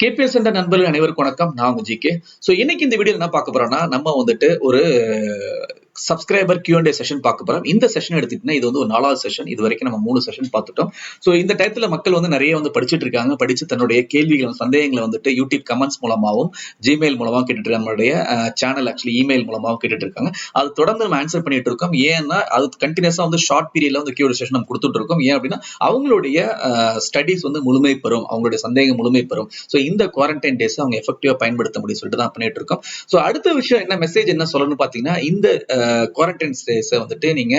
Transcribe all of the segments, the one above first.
KPL Center நண்பர்கள் அனைவருக்கும் வணக்கம். நான் உங்க ஜிகே. இன்னைக்கு இந்த வீடியோ என்ன பார்க்க போறோம்னா, நம்ம வந்துட்டு ஒரு சப்ஸ்கிரைபர் Q&A செஷன் பார்க்க போறோம். இந்த செஷன் எடுத்துக்கிட்டீங்கன்னா இது வந்து ஒரு 4வது செஷன். இது வரைக்கும் நம்ம 3 செஷன் பார்த்துட்டோம். இந்த டயத்துல மக்கள் வந்து நிறைய வந்து படிச்சிட்டு இருக்காங்க. படிச்சு தன்னுடைய கேள்விகள், சந்தேகங்களை வந்துட்டு யூடியூப் கமெண்ட்ஸ் மூலமாவும், ஜிமெயில் மூலமாவும் கேட்டுட்டு இருக்காங்க. நம்மளுடைய சேனல் ஆக்சுவலி இமெயில் மூலமாவும் கேட்டுட்டு இருக்காங்க. அது தொடர்ந்து நம்ம ஆன்சர் பண்ணிட்டு இருக்கோம். ஏன்னா அது கண்டினியூஸா வந்து ஷார்ட் பீரியட்ல வந்து Q&A செஷன் நம்ம கொடுத்துட்டு இருக்கோம். ஏன் அப்படின்னா அவங்களுடைய ஸ்டடிஸ் வந்து முழுமை பெறும், அவங்களுடைய சந்தேகம் முழுமை பெறும். இந்த குவாரண்டைன் டேஸ் அவங்க எஃபெக்டிவா பயன்படுத்த முடியும் சொல்லிட்டு தான் பண்ணிட்டு இருக்கோம். அடுத்த விஷயம் என்ன மெசேஜ் என்ன சொல்லணும்னு பாத்தீங்கன்னா, இந்த குவாரண்டைன் டேஸ் வந்துட்டு நீங்க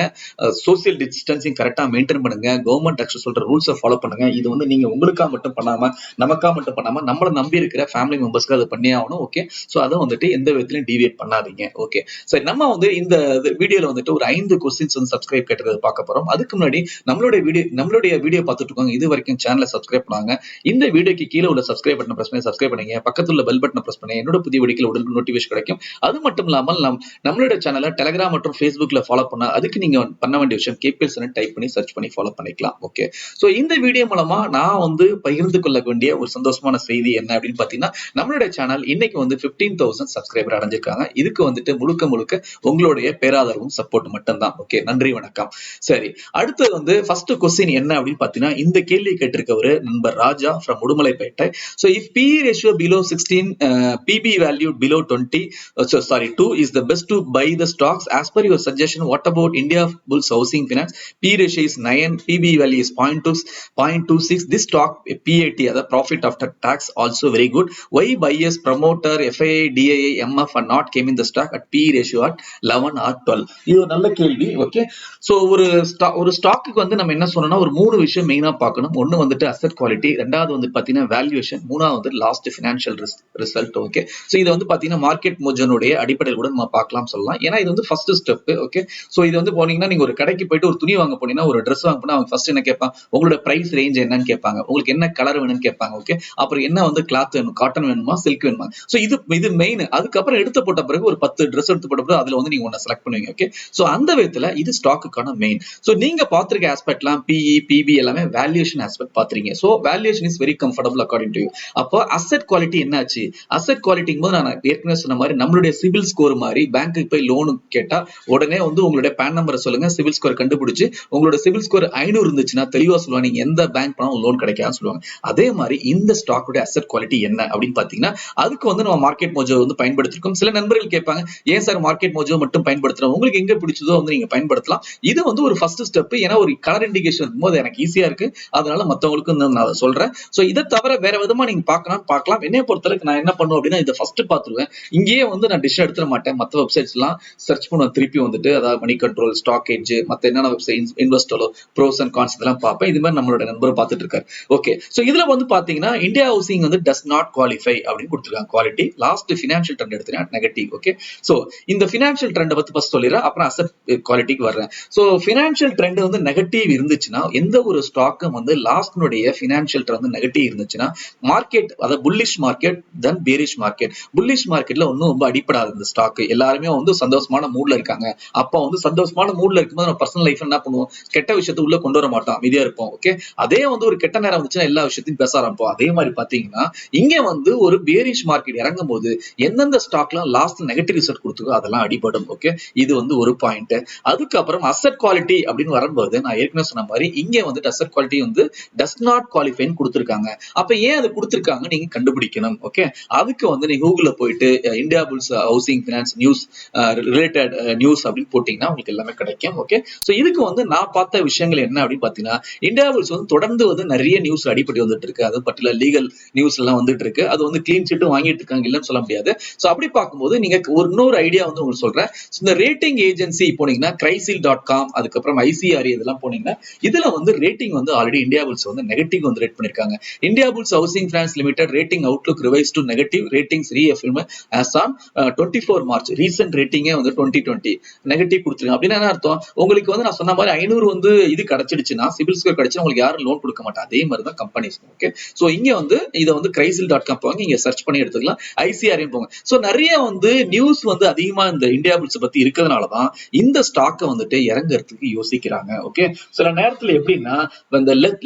சோசியல் டிஸ்டன்சிங் கரெக்டா மெயின்டைன் பண்ணுங்க. கவர்மெண்ட் ஆக்சுவலி சொல்ற ரூல்ஸை ஃபாலோ பண்ணுங்க. இது வந்து நீங்க உங்களுக்கா மட்டும் பண்ணாம, நமக்கா மட்டும் பண்ணாம, நம்மள நம்பி இருக்கிற ஃபேமிலி மெம்பர்ஸ்க்கு அதை பண்ணி ஆகணும். ஓகே, அதை வந்துட்டு எந்த விதத்திலையும் டிவியேட் பண்ணாதீங்க. ஓகே, சரி, நம்ம வந்து இந்த வீடியோல வந்துட்டு ஒரு 5 கொஸ்டின்ஸ் வந்து சப்ஸ்கிரைப் கேட்டதை பார்க்க போறோம். அதுக்கு முன்னாடி நம்மளுடைய வீடியோ பார்த்துட்டு இருக்கோங்க, இது வரைக்கும் சேனலை சப்ஸ்கிரைப் பண்ணாங்க, இந்த வீடியோக்கு கீழே உள்ள சப்ஸ்கிரைப் பட்டனை பிரஸ் பண்ணி சப்ஸ்கிரைப் பண்ணுங்க. பக்கத்துல உள்ள பெல் பட்டனை பிரஸ் பண்ணி என்னோட புதிய வீடியோக்கள் உடனே நோட்டிபிகேஷன் கிடைக்கும். அது மட்டும் இல்லாமல் நம்மளுடைய சேனலை டெலிகிராம் மற்றும் Facebookல ஃபாலோ பண்ணா அதுக்கு நீங்க பண்ண வேண்டிய விஷயம் KPL Center டைப் பண்ணி சர்ச் பண்ணி ஃபாலோ பண்ணிக்கலாம். ஓகே, இந்த வீடியோ மூலமா நான் வந்து பகிர்ந்து கொள்ள வேண்டிய ஒரு சந்தோஷமான செய்தி என்ன அப்படின்னு பாத்தீங்கன்னா, நம்மளுடைய சேனல் இன்னைக்கு வந்து 15,000 சப்ஸ்கிரைபர் அடைஞ்சிருக்காங்க. இதுக்கு வந்துட்டு முழுக்க உங்களுடைய பேராதரவும் சப்போர்ட் மட்டும் தான். ஓகே, நன்றி, வணக்கம். சரி, அடுத்து வந்து ஃபர்ஸ்ட் கொஸ்டின் என்ன அப்படின்னு பாத்தீங்கன்னா, இந்த கேள்வி கேட்டிருக்கவரு நண்பர் Raja from Udumalaipettai. If PE ratio below 16, PB value below 20, 2 is the best to buy the stocks. As per your suggestion, what about India Bulls Housing Finance? PE ratio is 9, PB value is 0.26. This stock PAT, the profit after tax, also very good. Why buyers, promoter, FII, DII, MF are not came in the stock at PE ratio at 11 or 12? இது ஒரு நல்ல கேள்வி. Okay, ஒரு ஸ்டாக்குக்கு வந்து நம்ம என்ன சொன்னோம்னா ஒரு 3 விஷயம் மெயினா பார்க்கணும். ஒன்னு வந்துட்டு அசெட் குவாலிட்டி, ரெண்டாவது வந்து பாத்தீங்கன்னா வேல்யூவேஷன், மூணாவது வந்து லாஸ்ட் ஃபினான்ஷியல் ரிசல்ட். ஓகே, இது வந்து பாத்தீங்கன்னா மார்க்கெட் மோஜனுடைய அடிப்படையில் கூட நம்ம பார்க்கலாம் சொல்லலாம். ஏன்னா இது வந்து ஃபர்ஸ்ட் ஸ்டெப். ஓகே, இது வந்து போனீங்கன்னா நீங்க ஒரு கடைக்கு போயிட்டு ஒரு துணி வாங்க போனீங்கன்னா, ஒரு ட்ரெஸ் வாங்க போனா அவங்க ஃபர்ஸ்ட் என்ன கேட்பாங்க, உங்களோட பிரைஸ் ரேஞ்ச் என்னன்னு கேட்பாங்க, உங்களுக்கு என்ன கலர் வேணும்னு கேட்பாங்க. ஓகே, அப்புறம் என்ன வந்து கிளாத் வேணும், காட்டன் வேணுமா, சில்க் வேணுமா. இது மெயின். அதுக்கப்புறம் எடுத்து போட்ட பிறகு ஒரு 10 ட்ரெஸ் எடுத்து போட்ட பிறகு அதுல வந்து நீங்க ஒன்னு செலக்ட் பண்ணுவீங்க. ஓகே, அந்த விதத்துல இது ஸ்டாக்குக்கான மெயின். நீங்க பாத்திருக்க ஆஸ்பெக்ட்லாம் PE, PB எல்லாமே வேல்யூவேஷன் ஆஸ்பெக்ட் பாத்துறீங்க. Valuation is very comfortable according to you. அப்போ அசெட் குவாலிட்டி என்னாச்சு? அசெட் குவாலிட்டிங் போது நான் ஏற்கனவே சொன்ன மாதிரி நம்மளுடைய சிபில் ஸ்கோர் மாதிரி பேங்க்கு போய் லோனு கேட்டா உடனே வந்து உங்களுடைய பேன் நம்பரை சொல்லுங்க, சிபில் ஸ்கோர் கண்டுபிடிச்சு உங்களோட சிபில் ஸ்கோர் 500 இருந்துச்சுன்னா தெளிவா சொல்லுவாங்க, நீங்க எந்த பேங்க் போனாலும் லோன் கிடைக்காதுன்னு சொல்லுவாங்க. அதே மாதிரி இந்த ஸ்டாக்கோட அசெட் குவாலிட்டி என்ன அப்படின்னு பாத்தீங்கன்னா, அதுக்கு வந்து நம்ம மார்க்கெட் மோஜோ வந்து பயன்படுத்திருக்கோம். சில நண்பர்கள் கேட்பாங்க, ஏன் சார் மார்க்கெட் மோஜோ மட்டும் பயன்படுத்துறோம், உங்களுக்கு எங்க பிடிச்சதோ வந்து நீங்க பயன்படுத்தலாம். இது வந்து ஒரு ஃபர்ஸ்ட் ஸ்டெப். ஏன்னா ஒரு கலர் இண்டிகேஷன் இருக்கும்போது எனக்கு ஈஸியா இருக்கு, அதனால மத்தவங்களுக்கும் நான் சொல்றேன். இதை தவிர வேற விதமா நீங்க பார்க்கலாம். என்னைய பொறுத்தளவுக்கு நான் என்ன பண்ணுவேன் அப்படின்னா, இதை ஃபர்ஸ்ட் பாத்துருவேன். இங்கேயே வந்து நான் டிஷ் எடுத்துட மாட்டேன். மற்ற வெப்சைட்ஸ் எல்லாம் சர்ச் பண்ணுவேன். திருப்பி வந்துட்டு அதாவது மணி கண்ட்ரோல், ஸ்டாக் எட்ஜ், மத்த என்னென்ன வெப்சைட், இன்வெஸ்டரோ, ப்ரோஸ் அண்ட் கான்ஸ் இதெல்லாம் பார்ப்பேன். இது மாதிரி நம்மளோட நண்பர் பார்த்துட்டு இருக்காரு. ஓகே, இதுல வந்து பாத்தீங்கன்னா இந்தியா ஹவுசிங் வந்து டஸ் நாட் குவாலிஃபை அப்படின்னு கொடுத்துருக்காங்க. குவாலிட்டி லாஸ்ட் ஃபினான்ஷியல் ட்ரெண்ட் எடுத்தீங்கன்னா நெகட்டிவ். ஓகே, இந்த ஃபினான்ஷியல் ட்ரெண்ட் பத்தி ஃபர்ஸ்ட் சொல்லிடுறேன், அப்புறம் அசெட் குவாலிட்டிக்கு வர்றேன். ஃபினான்ஷியல் ட்ரெண்ட் வந்து நெகட்டிவ் இருந்துச்சுன்னா, எந்த ஒரு ஸ்டாக்கும் வந்து லாஸ்ட்னுடைய ஃபினான்ஷியல் ட்ரெண்ட் வந்து நெகட்டிவ் இருந்துச்சுன்னா, மார்க்கெட் அதாவது புல்லிஷ் மார்க்கெட் தென் பேரிஷ் மார்க்கெட். புல்லிஷ் மார்க்கெட்ல ஒன்னும் ரொம்ப அடிப்படாது. இந்த ஸ்டாக் எல்லாருமே வந்து சந்தோஷமான மூட்ல இருக்காங்க. அப்ப வந்து சந்தோஷமான மூட்ல இருக்கும்போது நம்ம பர்சனல் லைஃப் என்ன பண்ணுவோம், கெட்ட விஷயத்தை உள்ள கொண்டு வர மாட்டோம், அமைதியா இருப்போம். ஓகே, அதே வந்து ஒரு கெட்ட நேரம் வந்துச்சுன்னா எல்லா விஷயத்தையும் பேச ஆரம்பிப்போம். அதே மாதிரி பாத்தீங்கன்னா இங்க வந்து ஒரு பேரிஷ் மார்க்கெட் இறங்கும் போது எந்தெந்த ஸ்டாக்லாம் லாஸ்ட் நெகட்டிவ் ரிசல்ட் கொடுத்துக்கோ அதெல்லாம் அடிபடும். ஓகே, இது வந்து ஒரு பாயிண்ட். அதுக்கப்புறம் அசெட் குவாலிட்டி அப்படின்னு வரும்போது நான் ஏற்கனவே சொன்ன மாதிரி இங்க வந்து அசெட் குவாலிட்டி வந்து டஸ் நாட் குவாலிஃபைன்னு கொடுத்திருக்காங்க. அப்ப ஏன் அது கொடுத்திருக்காங்க நீங்க கண்டுபிடிக்கணும். ஓகே, அதுக்கு வந்து நீங்க கூகுள்ல போயிட்டு Indiabulls housing finance news related news அப்படின்னு போட்டீங்கன்னா உங்களுக்கு எல்லாமே கிடைக்கும். ஓகே, இதுக்கு வந்து நான் பார்த்த விஷயங்கள் என்ன அப்படின்னு பாத்தீங்கன்னா, இந்தியா புல்ஸ் வந்து தொடர்ந்து வந்து நிறைய நியூஸ் அடிப்படை வந்துட்டு இருக்கு. அது பர்டிகுலர் லீகல் நியூஸ் எல்லாம் வந்துட்டு இருக்கு. அது வந்து கிளீன் சீட்டும் வாங்கிட்டு இருக்காங்க, இல்லைன்னு சொல்ல முடியாது. அப்படி பார்க்கும்போது நீங்க இன்னொரு ஐடியா வந்து உங்களுக்கு சொல்றேன். இந்த ரேட்டிங் ஏஜென்சி போனீங்கன்னா crisil.com, அதுக்கப்புறம் ICRA இதெல்லாம் போனீங்கன்னா இதுல வந்து ரேட்டிங் வந்து ஆல்ரெடி இந்தியா புல்ஸ் வந்து நெகட்டிவ் வந்து ரேட் பண்ணிருக்காங்க. Indiabulls housing finance limited rating outlook revise to negative, ratings reaffirm as on 24 March. Recent ரேட்டிங்கே வந்து 2020 நெகட்டிவ் கொடுத்துருங்க அப்படின்னா என்ன அர்த்தம்? உங்களுக்கு வந்து நான் சொன்ன மாதிரி 500 வந்து இது கிடைச்சிடுச்சுன்னா, சிபில் ஸ்கோர் கிடைச்சுன்னா உங்களுக்கு யாரும் லோன் கொடுக்க மாட்டாங்க. அதே மாதிரி தான் கம்பெனிஸ். ஓகே, சோ இங்க வந்து இதை வந்து crisil.com போங்க, இங்க சர்ச் பண்ணி எடுத்துக்கலாம். ஐசிஆர்ஐ போங்க. சோ நிறைய வந்து நியூஸ் வந்து அதிகமா இந்த இந்தியா புல்ஸ் பத்தி இருக்கிறதுனாலதான் இந்த ஸ்டாக்க வந்துட்டு இறங்குறதுக்கு யோசிக்கிறாங்க. ஓகே, சில நேரத்துல எப்படின்னா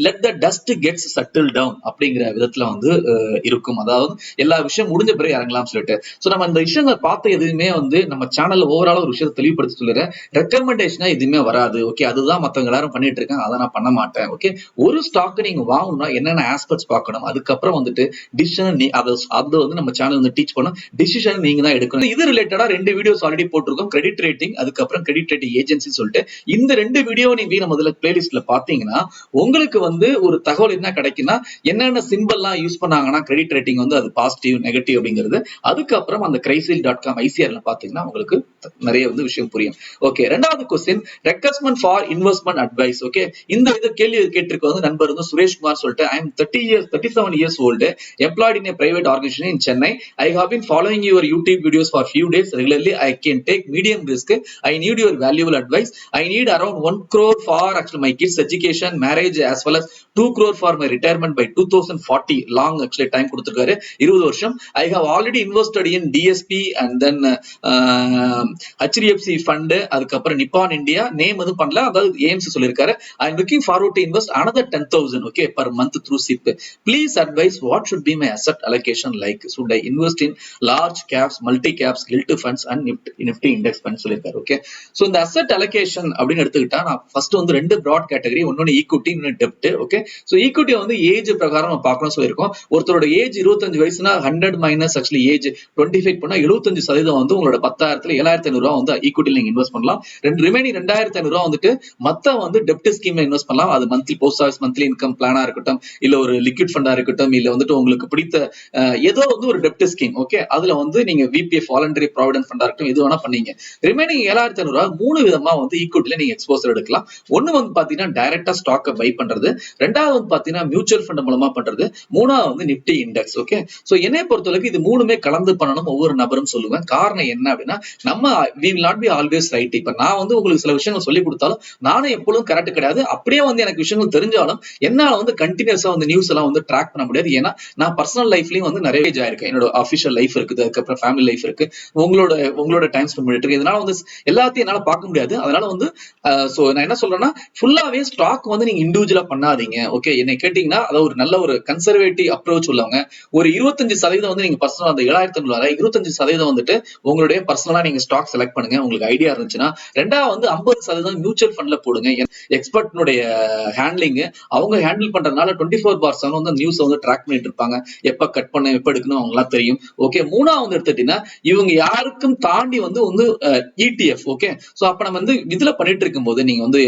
let the dust gets settled down அப்படிங்கிற விதத்துல வந்து இருக்கும். அதாவது எல்லா விஷயம் முடிஞ்ச பிறகு இறங்கலாம் சொல்லிட்டு. சோ நம்ம இந்த விஷயங்கள் பார்த்த எதுவுமே வந்து நம்ம சேனல்ல ஓவரால் ஒரு விஷயத்தை தெளிவுபடுத்தி சொல்லுறேன். ரெக்கமெண்டேஷனா எதுவுமே வராது. ஓகே, அதுதான் மத்தவங்க எல்லாரும் பண்ணிட்டு இருக்காங்க, அதை நான் பண்ண மாட்டேன். ஓகே, ஒரு ஸ்டாக் நீங்க வாங்கணும்னா என்னென்ன ஆஸ்பெக்ட்ஸ் பார்க்கணும், அதுக்கப்புறம் வந்துட்டு டிசிஷன் அது வந்து நம்ம சேனல் வந்து டீச் பண்ணோம். டிசிஷன் நீங்க தான் எடுக்கணும். இது ரிலேட்டடா 2 வீடியோஸ் ஆல்ரெடி போட்டிருக்கோம். கிரெடிட் ரேட்டிங், அதுக்கப்புறம் கிரெடிட் ரேட்டிங் ஏஜென்சி சொல்லிட்டு இந்த 2 வீடியோ நீங்க முதல்ல பிளேலிஸ்ட்ல பாத்தீங்கன்னா உங்களுக்கு வந்து ஒரு தகவல் என்ன கிடைக்குன்னா, என்னென்ன சிம்பிள்லாம் யூஸ் பண்ணாங்கன்னா கிரெடிட் ரேட்டிங் வந்து அது பாசிட்டிவ் நெகட்டிவ் அப்படிங்கிறது. அதுக்கப்புறம் அந்த crisil.com ஐசிஆர்ல பாத்தீங்கன்னா உங்களுக்கு நிறைய வந்து விஷயம் புரியும். ஓகே, ரெண்டாவது கொஸ்டின், ரெக்வெஸ்ட்மென்ட் ஃபார் இன்வெஸ்ட்மென்ட் அட்வைஸ். ஓகே, இந்த கேள்வி கேட்டிருக்க வந்து நண்பர் வந்து சுரேஷ்குமார் சொல்லிட்டு, I am 37 years old, employed in a private organization in Chennai. I have been following your YouTube videos for few days regularly. I can take medium risk. I need your valuable advice. I need around 1 crore for actually my kids education, marriage, as well as 2 crore for my retirement by 2040. Long actually time கொடுத்திருக்காரு, 20 வருஷம். I have already invested in DSP and then HDFC fund, அதுக்கப்புறம் நிப்பான் India, name எதுவும் பண்ணல, அதாவது aims சொல்லியிருக்காரு. I am looking forward to invest another 10,000 okay per month through SIP. Please advise what should be my asset allocation like. Should I invest in large caps, multi caps, gilt funds and nifty index funds சொல்லியிருக்காரு. Okay, so இந்த asset allocation அப்படின்னு எடுத்துக்கிட்டா நான் first வந்து 2 broad category, ஒன்னு equity, இன்னொன்னு டெப்ட். Okay, so equity வந்து age பிரகாரம் நம்ம பார்க்கணும் சொல்லியிருக்கோம். ஒருத்தரோட ஏஜ் 25 வயசுனா 100 மைனஸ் ஆக்சுவலி ஏஜ் 25 பண்ணா 75% வந்து உங்களோட 10,000ல 7,500 ரூபாய் வந்து ஈக்விட்டில நீங்க இன்வெஸ்ட் பண்ணலாம். ரிமைனிங் 2,500 ரூபாய் வந்துட்டு மத்த வந்து டெப்ட் ஸ்கீம்ல இன்வெஸ்ட் பண்ணலாம். அது monthly post office monthly income பிளானா இருக்கட்டும், இல்ல ஒரு லிக்விட் ஃபண்டா இருக்கட்டும், இல்ல வந்துட்டு உங்களுக்கு பிடித்த ஏதோ வந்து ஒரு டெப்ட் ஸ்கீம். ஓகே, அதுல வந்து நீங்க விபிஎஃப் வாலண்டரி ப்ராவிடன்ட் ஃபண்டா இருக்கட்டும், எது வேணா பண்ணீங்க. ரிமைனிங் 7,500 ரூபாய் 3 விதமா வந்து ஈக்விட்டில நீங்க எக்ஸ்போசர் எடுக்கலாம். ஒன்னு வந்து பாத்தீங்கன்னா டைரக்டா ஸ்டாக்க பை பண்றது, ரெண்டாவது வந்து பாத்தீங்கன்னா மியூச்சுவல் ஃபண்ட் மூலமா பண்றது, மூணாவது வந்து நிப்டி இண்டெக்ஸ். ஓகே, சோ என்னை பொறுத்தவரைக்கும் இது மூணுமே கலந்து பண்ணணும் ஒவ்வொரு நபரும் சொல்லுவேன். காரணம் என்ன அப்படின்னா, நம்ம we will not be always right. இப்ப நான் வந்து உங்களுக்கு சில விஷயங்கள் சொல்லி கொடுத்தாலும் நானும் எப்பொழுதும் கரெக்ட் கிடையாது. அப்படியே வந்து எனக்கு விஷயங்கள் தெரிஞ்சாலும் என்னால வந்து கண்டினியூஸா வந்து நியூஸ் எல்லாம் வந்து ட்ராக் பண்ண முடியாது. ஏன்னா நான் பர்சனல் லைஃப்லயும் வந்து நிறைய ஆயிருக்கேன். என்னோட அபிஷியல் லைஃப் இருக்குது, அதுக்கப்புறம் ஃபேமிலி லைஃப் இருக்கு, உங்களோட டைம் ஸ்பெண்ட் பண்ணிட்டு இருக்கு. இதனால வந்து எல்லாத்தையும் என்னால பார்க்க முடியாது. அதனால வந்து சோ நான் என்ன சொல்றேன்னா, ஃபுல்லாவே ஸ்டாக் வந்து நீங்க இண்டிவிஜுவலா பண்ணாதீங்க. ஓகே, என்னை கேட்டீங்கன்னா அதாவது ஒரு நல்ல ஒரு கன்சர்வேட்டிவ் அப்ரோச் உள்ளவங்க ஒரு 25% வந்து நீங்க பர்சனல் அந்த 7,500 25% வந்துட்டு உங்களுடைய பர்சனலா நீங்க ஸ்டாக் செலக்ட் பண்ணுங்க உங்களுக்கு ஐடியா இருந்துச்சுன்னா. ரெண்டாவது வந்து 50% மியூச்சுவல் ஃபண்ட்ல போடுங்க. எக்ஸ்பர்ட்னுடைய ஹேண்ட்லிங் அவங்க ஹேண்டில் பண்றதுனால 24/7 வந்து நியூஸ் வந்து ட்ராக் பண்ணிட்டு இருப்பாங்க. எப்ப கட் பண்ண எப்ப எடுக்கணும் அவங்களாம் தெரியும். ஓகே, மூணாவது வந்து எடுத்துட்டீங்கன்னா இவங்க யாருக்கும் தாண்டி வந்து ETF. ஓகே, சோ அப்ப நம்ம வந்து இதுல பண்ணிட்டு இருக்கும்போது நீங்க வந்து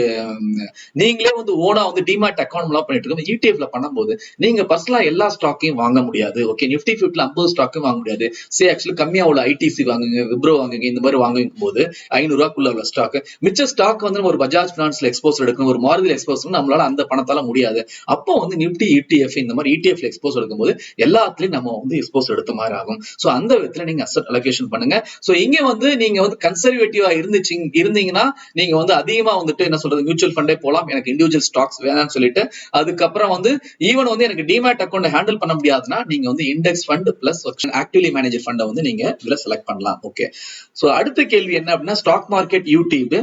நீங்களே வந்து ஓனா வந்து டிமேட் அக்கௌண்ட் எல்லாம் பண்ணிட்டு இருக்கும் ETFல பண்ணும்போது நீங்க பர்சனலா எல்லா ஸ்டாக்கையும் வாங்க முடியாது. ஓகே, நிப்டி 50ல 50 ஸ்டாக்கும் வாங்க முடியாது. ஆக்சுவலி கம்மியா உள்ள ஐடிசி வாங்குங்க, விப்ரோ வாங்குங்க, இந்த மாதிரி வாங்கும் போது 500 ரூபாய்க்குள்ள உள்ள ஸ்டாக் மிச்ச ஸ்டாக் வந்து ஒரு பஜாஜ் பினான்ஸ்ல எக்ஸ்போசர் எடுக்கணும், ஒரு மாருதி எக்ஸ்போசர் நம்மளால அந்த பணத்தால முடியாது. அப்போ வந்து நிப்டி ETF இந்த மாதிரி ETF எக்ஸ்போஸ் எடுக்கும்போது எல்லாத்துலயும் நம்ம வந்து எக்ஸ்போஸ் எடுத்த மாதிரி ஆகும். சோ அந்த விதத்துல நீங்க அசெட் அலோகேஷன் பண்ணுங்க. சோ இங்க வந்து நீங்க வந்து கன்சர்வேட்டிவா இருந்தீங்கன்னா நீங்க வந்து அதிகமா வந்துட்டு என்ன சொல்றது மியூச்சுவல் ஃபண்டே போலாம். எனக்கு இண்டிவிஜுவல் ஸ்டாக்ஸ் வேணாம்னு சொல்லிட்டு அதுக்கப்புறம் வந்து ஈவன் வந்து எனக்கு டிமேட் அக்கௌண்ட் ஹேண்டில் பண்ண முடியாதுன்னா நீங்க வந்து index fund plus actively manager ஃபண்டை வந்து நீங்க இதுல செலக்ட் பண்ணலாம். ஓகே, சோ அடுத்த கேள்வி என்ன அப்படின்னா, stock market YouTube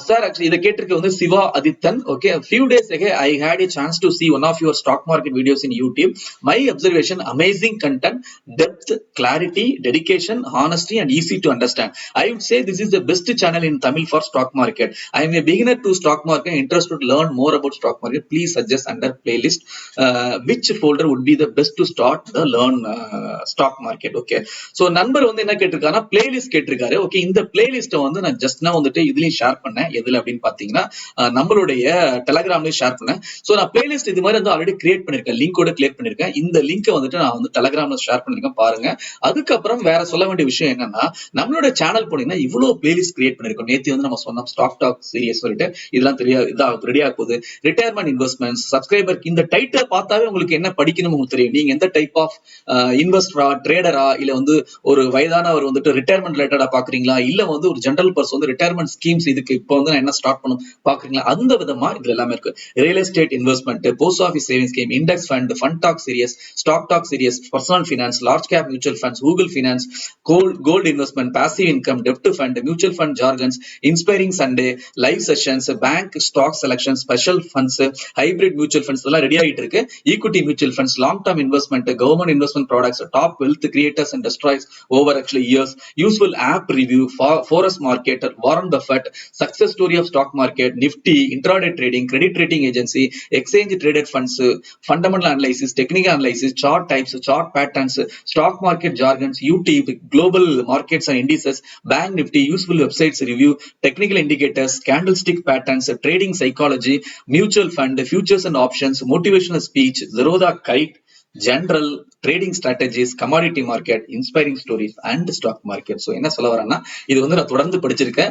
sir actually இதை கேட்டிருக்க வந்து Siva Adithan. Okay, few days ago I had a chance to see one of your stock market videos in YouTube. My observation, amazing content, depth, clarity, dedication, honesty and easy to understand. I would say this is the best channel in Tamil for stock market. I am a beginner to stock market, interested to learn more about stock market. Please suggest under playlist which folder would be the best to start the learn stock market. Okay, so நண்பர் வந்து என்ன கேட்டிருக்காருன்னா playlist கேட்டிருக்காரு. Okay, இந்த பிளேலிஸ்ட்டை வந்து நான் just நான் வந்துட்டு இதுலயும் ஷேர் பண்ணேன். எதுல அப்படின்னு பாத்தீங்கன்னா நம்மளுடைய டெலகிராம்லயும் ஷேர் பண்ணேன். சோ நான் பிளேலிஸ்ட் இது மாதிரி வந்து ஆல்ரெடி கிரியேட் பண்ணிருக்கேன், லிங்கோட கிரியேட் பண்ணிருக்கேன். இந்த லிங்கை வந்துட்டு நான் வந்து டெலகிராம்ல ஷேர் பண்ணிருக்கேன், பாருங்க. அதுக்கப்புறம் வேற சொல்ல வேண்டிய விஷயம் என்னன்னா, நம்மளோட சேனல் போனீங்கன்னா இவ்வளவு பிளேலிஸ்ட் கிரியேட் பண்ணிருக்கோம். நேத்து வந்து நம்ம சொன்னோம் ஸ்டாக் டாக் சீரியஸ் சொல்லிட்டு இதெல்லாம் தெரியாது, ரெடி ஆக போகுது. ரிட்டையர்மெண்ட் இன்வெஸ்ட்மெண்ட்ஸ், சப்ஸ்கிரைபர், இந்த டைட்டில் பார்த்தாவே உங்களுக்கு என்ன படிக்கணும் உங்களுக்கு தெரியும். நீங்க எந்த டைப் ஆஃப் இன்வெஸ்டரா, ட்ரேடரா, இல்ல வந்து ஒரு வயதானவர் வந்துட்டு ரிட்டையர்மெண்ட் ரிலேட்டடா பாக்குறீங்களா, இல்ல வந்து ஒரு ஜெனரல் பர்சன் வந்து ரிட்டையர்மெண்ட் ஸ்கீம்ஸ் இதுக்கு இப்போ வந்து நான் என்ன ஸ்டார்ட் பண்ணும் பாக்குறீங்களா, அந்த விதமா இதுல எல்லாமே இருக்கு. Real estate investment, post office saving scheme, index fund, fund talk series, stock talk series, personal finance, large cap mutual funds, Google finance, gold investment, passive income, டெப்ட் fund, mutual fund jargons, inspiring Sunday, live sessions, bank stock selection, special funds, hybrid mutual funds எல்லாம் ready ஆகிட்டு இருக்கு. Equity mutual funds, long term investment, government investment products, top wealth creators and destroys over actually years, useful app review, forest market, Warren Buffett, success story of stock market, Nifty, intraday trading, credit rating agency, exchange traded funds, fundamental analysis, technical analysis, chart types, chart patterns, stock market jargons, YouTube, global markets and indices, bank Nifty, useful websites review, technical indicators, candlestick patterns, trading psychology, mutual fund, futures and options, motivational speech, Zerodha kite, general trading strategies, commodity market, inspiring stories and stock market. So என்ன சொல்ல வரேன்னா, இது வந்து நான் தொடர்ந்து படிச்சிருக்கேன்.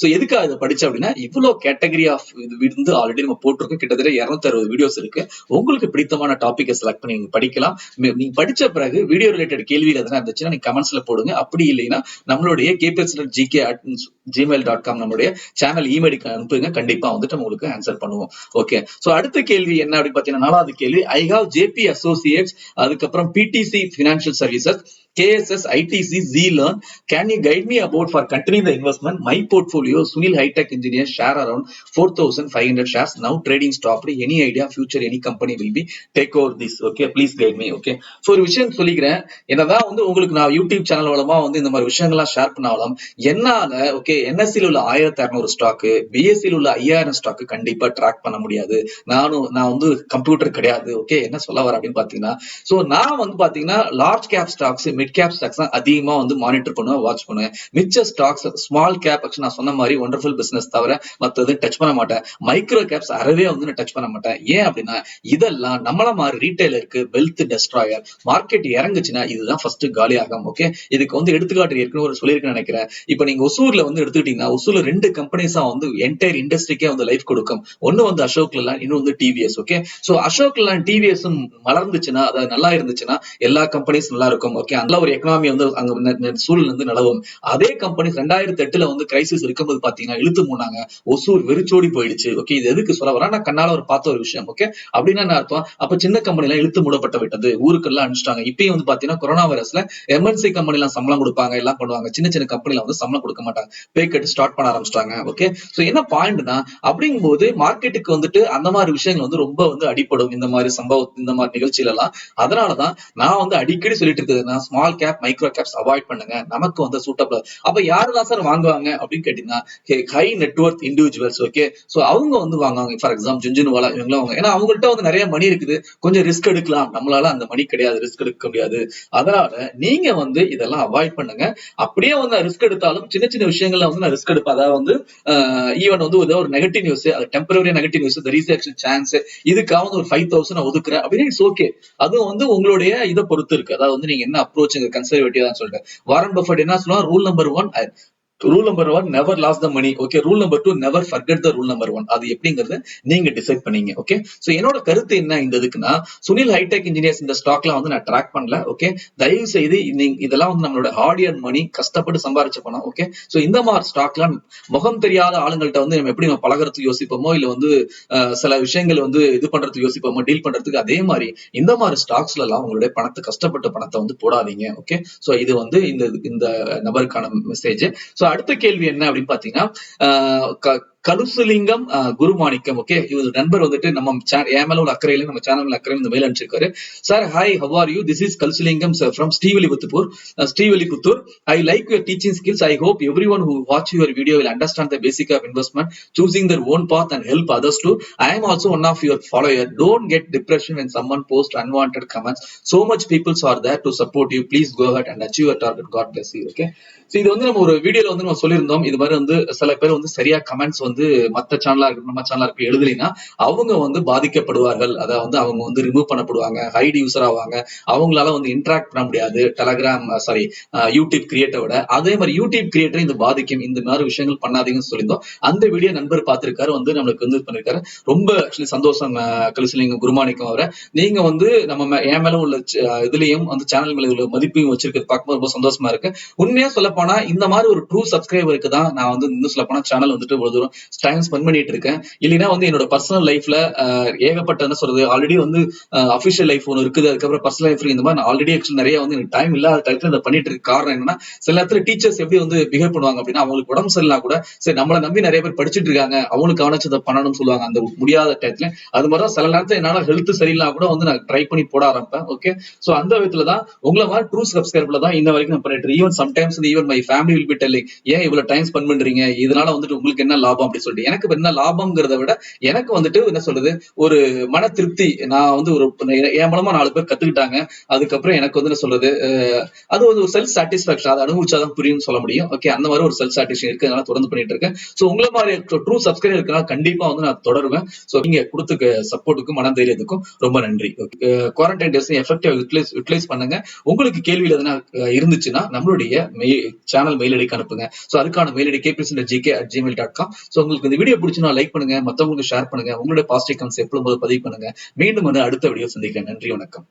So எதுக்காக இதை படிச்சேன் அப்படின்னா, இவ்வளோ கேட்டகரி ஆஃப் இது வந்து ஆல்ரெடி நம்ம போட்டிருக்கோம். கிட்டத்தட்ட 260 வீடியோஸ் இருக்கு. உங்களுக்கு பிடித்தமான டாபிக்கை செலக்ட் பண்ணி நீங்க படிக்கலாம். நீங்க படிச்ச பிறகு வீடியோ ரிலேட்டட் கேள்வியில் எதனா இருந்துச்சுன்னா நீங்க கமெண்ட்ஸ்ல போடுங்க. அப்படி இல்லைன்னா நம்மளுடைய KPLCenterGK@gmail.com நம்மளுடைய சேனல் இமெயிலுக்கு அனுப்புங்க. கண்டிப்பா வந்துட்டு உங்களுக்கு ஆன்சர் பண்ணுவோம். ஓகே, ஸோ அடுத்த கேள்வி என்ன அப்படின்னு பாத்தீங்கன்னா, 4வது கேள்வி, ஐ ஹாவ் JP Associates, அதுக்கப்புறம் PTC Financial Services, KSS, ITC, Z-Learn. Can you guide me about for continuing the investment? My portfolio, Sunil High Tech Engineers, share around 4,500 shares. Now trading stopped. Any idea? Future any company will be take over this? Okay, please guide me. Okay. So ஒரு விஷயம் சொல்லிக்கிறேன். என்னதான் வந்து உங்களுக்கு நான் YouTube channel மூலமா வந்து இந்த மாதிரி விஷயங்கள்லாம் ஷேர் பண்ணாலும் என்னால ஓகே NSE உள்ள 1200 ஸ்டாக்கு, BSE உள்ள 5000 ஸ்டாக்கு கண்டிப்பா ட்ராக் பண்ண முடியாது. நான் வந்து கம்ப்யூட்டர் கிடையாது. ஓகே, என்ன சொல்ல வர அப்படின்னு பாத்தீங்கன்னா, சோ நான் வந்து பாத்தீங்கன்னா large cap stocks, mid cap stocks தான் அதிகமா வந்து மானிட்டர் பண்ணுவேன், வாட்ச் பண்ணுவேன். மிச்ச ஸ்டாக்ஸ், ஸ்மால் கேப் நான் சொன்ன மாதிரி ஒண்டர்ஃபுல் பிசினஸ் தவிர மற்றது டச் பண்ண மாட்டேன். மைக்ரோ கேப்ஸ் அறவே வந்து நான் டச் பண்ண மாட்டேன். ஏன் அப்படின்னா, இதெல்லாம் நம்மள மாதிரி ரீட்டைலருக்கு வெல்த் டெஸ்ட்ராயர். மார்க்கெட் இறங்குச்சுன்னா இதுதான் ஃபர்ஸ்ட் காலி ஆகும். ஓகே, இதுக்கு வந்து எடுத்துக்காட்டு ஏற்கனவே ஒரு சொல்லியிருக்கேன்னு நினைக்கிறேன். இப்ப நீங்க ஒசூர்ல வந்து எடுத்துக்கிட்டீங்கன்னா, ஒசூர்ல 2 கம்பெனிஸா வந்து என்டையர் இண்டஸ்ட்ரிக்கே வந்து லைஃப் கொடுக்கும். ஒன்னு வந்து அசோக் லேலண்ட், இன்னும் வந்து டிவிஎஸ். ஓகே, சோ அசோக் லேலண்ட் டிவிஎஸும் மலர்ந்துச்சுன்னா, அதாவது நல்லா இருந்துச்சுன்னா எல்லா கம்பெனிஸ் நல்லா இருக்கும். ஓகே, அந்த ஒரு எக்கனாமி வந்து அங்க சூழல் வந்து நிலவும். அதே கம்பெனி 2008 வந்து கிரைசிஸ் இருக்கும்போது பாத்தீங்கன்னா இழுத்து மூணாங்க, ஒசூர் வெறிச்சோடி போயிடுச்சு. ஓகே, இது எதுக்கு சொல்ல வரேன், நான் கண்ணால ஒரு பார்த்த ஒரு விஷயம். ஓகே, அப்படின்னா என்ன அர்த்தம், அப்ப சின்ன கம்பெனி எல்லாம் இழுத்து மூடப்பட்டு விட்டது, ஊருக்கெல்லாம் அனுப்பிச்சிட்டாங்க. இப்பயும் வந்து பாத்தீங்கன்னா கொரோனா வைரஸ்ல MNC கம்பெனி எல்லாம் சம்பளம் கொடுப்பாங்க, எல்லாம் பண்ணுவாங்க. சின்ன சின்ன கம்பெனில வந்து சம்பளம் கொடுக்க மாட்டாங்க, பே கட் ஸ்டார்ட் பண்ண ஆரம்பிச்சிட்டாங்க. ஓகே, சோ என்ன பாயிண்ட்னா, அப்படிங்கும்போது மார்க்கெட்டுக்கு வந்துட்டு அந்த மாதிரி விஷயங்கள் வந்து ரொம்ப வந்து அடிப்படும், இந்த மாதிரி சம்பவம், இந்த மாதிரி நிகழ்ச்சியில எல்லாம். அதனாலதான் நான் வந்து அடிக்கடி சொல்லிட்டு இருக்குதுன்னா, small cap micro caps avoid பண்ணுங்க, நமக்கு வந்து சூட்டபிள். அப்ப யாருதான் சார் வாங்குவாங்க அப்படின்னு கேட்டீங்கன்னா, high net worth individuals. Okay, so அவங்க வந்து வாங்குவாங்க. ஃபார் எக்ஸாம்பிள் ஜுன்ஜுன்வாலா இவங்க அவங்க, ஏன்னா அவங்கள்ட்ட வந்து நிறைய மணி இருக்குது, கொஞ்சம் ரிஸ்க் எடுக்கலாம். நம்மளால அந்த மணி கிடையாது, ரிஸ்க் எடுக்க முடியாது. அதனால நீங்க வந்து இதெல்லாம் அவாய்ட் பண்ணுங்க. அப்படியே வந்து ரிஸ்க் எடுத்தாலும் சின்ன சின்ன விஷயங்கள்ல வந்து நான் ரிஸ்க் எடுப்பேன். அதாவது வந்து ஈவன் வந்து ஒரு நெகட்டிவ் நியூஸ், அது temporary negative news, there is actually chance, இதுக்காக வந்து ஒரு 5,000 நான் ஒதுக்குறேன் அப்படின்னு இட்ஸ் ஓகே. அதுவும் வந்து உங்களுடைய இதை பொறுத்து இருக்கு. அதாவது வந்து நீங்க என்ன அப்ரோச் கன்சர்வேட்டிவா சொல்லிட்டு. வாரன் பஃபெட் என்ன சொல்லுவாங்க, rule number 1 never lost the money. Okay, rule number 2 never forget the rule number 1. அது எப்படிங்கறது நீங்க டிசைட் பண்ணீங்க. ஓகே, சோ என்னோட கருத்து என்ன இந்த இதுக்குன்னா, சுனில் ஹைடெக் இன்ஜினியர்ஸ் இந்த ஸ்டாக்லாம் வந்து நான் ட்ராக் பண்ணல. ஓகே, தயவு செய்து இதெல்லாம் வந்து நம்மளோட ஹார்ட் எர்ன் மணி, கஷ்டப்பட்டு சம்பாரிச்ச பணம். ஓகே, சோ இந்த மாதிரி ஸ்டாக்லாம் முகம் தெரியாத ஆளுங்கள்ட்ட வந்து நம்ம எப்படி நம்ம பழகிறதுக்கு யோசிப்போமோ, இல்ல வந்து சில விஷயங்கள் வந்து இது பண்றதுக்கு யோசிப்போமோ, டீல் பண்றதுக்கு, அதே மாதிரி இந்த மாதிரி ஸ்டாக்ஸ்ல எல்லாம் உங்களுடைய பணத்தை, கஷ்டப்பட்ட பணத்தை வந்து போடாதீங்க. ஓகே, சோ இது வந்து இந்த நபருக்கான மெசேஜ். சோ அடுத்த கேள்வி என்ன அப்படின்னு பாத்தீங்கன்னா, கலுசுலிங்கம் குருமாணிக்கம். ஓகே, இவர் நண்பர் வந்துட்டு நம்ம ஏமல உள்ள அக்கறையில, நம்ம சேனல் அக்கறையில இந்த மெயில் அனுப்பிச்சிருக்காரு. Sir hi, how are you, this is Kalusulingam from Srivilliputhur. I like your teaching skills. I hope everyone who watch your video will understand the basic of investment, choosing their own path and help others too. I am also one of your follower. Don't get depression when someone posts unwanted comments. So much people are there to support you. Please go ahead and achieve your target. God bless you. Okay, so இது வந்து நம்ம ஒரு வீடியோல வந்து நம்ம சொல்லியிருந்தோம். இது மாதிரி வந்து சில பேர் வந்து சரியா கமெண்ட்ஸ் வந்து வந்து மத்த சேனலா இருக்கட்டும் நம்ம சேனலா இருக்க எழுதலைன்னா அவங்க வந்து பாதிக்கப்படுவார்கள். அதாவது அவங்க வந்து ரிமூவ் பண்ணப்படுவாங்க, ஹைட் யூசர் ஆவாங்க, அவங்களால வந்து இன்டராக்ட் பண்ண முடியாது டெலகிராம் சாரி யூடியூப் கிரியேட்டரை விட. அதே மாதிரி யூடியூப் கிரியேட்டரை இது பாதிக்கும், இந்த மாதிரி விஷயங்கள் பண்ணாதீங்கன்னு சொல்லியிருந்தோம். அந்த வீடியோ நண்பர் பார்த்திருக்காரு, வந்து நம்மளுக்கு வந்து பண்ணிருக்காரு. ரொம்ப ஆக்சுவலி சந்தோஷம் கலிசலிங்கம் குருமாணிக்கம் அவரை. நீங்க வந்து நம்ம என் மேல உள்ள இதுலயும் வந்து சேனல் மேல உள்ள மதிப்பையும் வச்சிருக்கிறது பார்க்கும்போது ரொம்ப சந்தோஷமா இருக்கு. உண்மையா சொல்ல போனா இந்த மாதிரி ஒரு ட்ரூ சப்ஸ்கிரைபருக்கு தான் நான் வந்து இன்னும் சொல்ல போனா சேனல் வந்துட்டு ஒரு தூரம் டைம் ஸ்பெண்ட் பண்ணிட்டு இருக்கேன். இல்லைன்னா வந்து என்னோட பர்சனல் லைஃப்ல ஏகப்பட்ட என்ன சொல்றது ஆல்ரெடி வந்து அபிஷியல் லைஃப் ஒன்று இருக்குது, அதுக்கப்புறம் பர்சனல் லைஃப் இந்த மாதிரி ஆல்ரெடி ஆக்சுவலி நிறைய வந்து எனக்கு டைம் இல்லாத டயத்துல இதை பண்ணிட்டு இருக்க காரணம் என்னன்னா, சில நேரத்துல டீச்சர்ஸ் எப்படி வந்து பிஹேவ் பண்ணுவாங்க அப்படின்னா, அவங்களுக்கு உடம்பு சரியில்லை கூட சரி நம்மளை நம்பி நிறைய பேர் படிச்சுட்டு இருக்காங்க, அவங்களுக்கு கவனிச்சு இதை பண்ணணும்னு சொல்லுவாங்க அந்த முடியாத டயத்துல. அது மாதிரிதான் சில நேரத்துல என்னால ஹெல்த் சரியில்லை கூட வந்து நான் ட்ரை பண்ணி போட ஆரம்பிப்பேன். ஓகே, சோ அந்த விதத்துல தான் உங்களை மாதிரி ட்ரூ சப்ஸ்கிரைபர்ல தான் இன்ன வரைக்கும் நான் பண்ணிட்டு even sometimes even my family will be telling, ஏன் இவ்வளவு டைம் ஸ்பெண்ட் பண்றீங்க, இதனால வந்துட்டு உங்களுக்கு என்ன லாபம் அப்படின்னு சொல்லிட்டு. எனக்கு என்ன லாபம்ங்கிறத விட எனக்கு வந்துட்டு என்ன சொல்றது ஒரு மன திருப்தி. நான் வந்து ஒரு என் மூலமா 4 பேர் கத்துக்கிட்டாங்க, அதுக்கப்புறம் எனக்கு வந்து என்ன சொல்றது அது வந்து ஒரு செல்ஃப் சாட்டிஸ்பாக்சன், அதை அனுபவிச்சாதான் புரியும்னு சொல்ல முடியும். ஓகே, அந்த மாதிரி ஒரு செல்ஃப் சாட்டிஸ்பாக்சன் இருக்கு, அதனால தொடர்ந்து பண்ணிட்டு இருக்கேன். சோ உங்களை மாதிரி ட்ரூ சப்ஸ்கிரைபர் இருக்கனால கண்டிப்பா வந்து நான் தொடருவேன். சோ நீங்க கொடுத்த சப்போர்ட்டுக்கும் மன தைரியத்துக்கும் ரொம்ப நன்றி. குவாரண்டைன் டேஸ் எஃபெக்டிவா யூட்டிலைஸ் பண்ணுங்க. உங்களுக்கு கேள்வியில் எதனா இருந்துச்சுன்னா நம்மளுடைய சேனல் மெயில் ஐடிக்கு அனுப்புங்க. சோ அதுக்கான மெயில் ஐடி kpcentergk@gmail.com. சோ உங்களுக்கு இந்த வீடியோ பிடிச்சுன்னா லைக் பண்ணுங்க, மத்தவங்களுக்கு ஷேர் பண்ணுங்க, உங்களுடைய பாசிட்டிவ் கமெண்ட்ஸ் எப்பவும் பதிவு பண்ணுங்க. மீண்டும் வந்து அடுத்த வீடியோ சந்திக்கிறேன். நன்றி, வணக்கம்.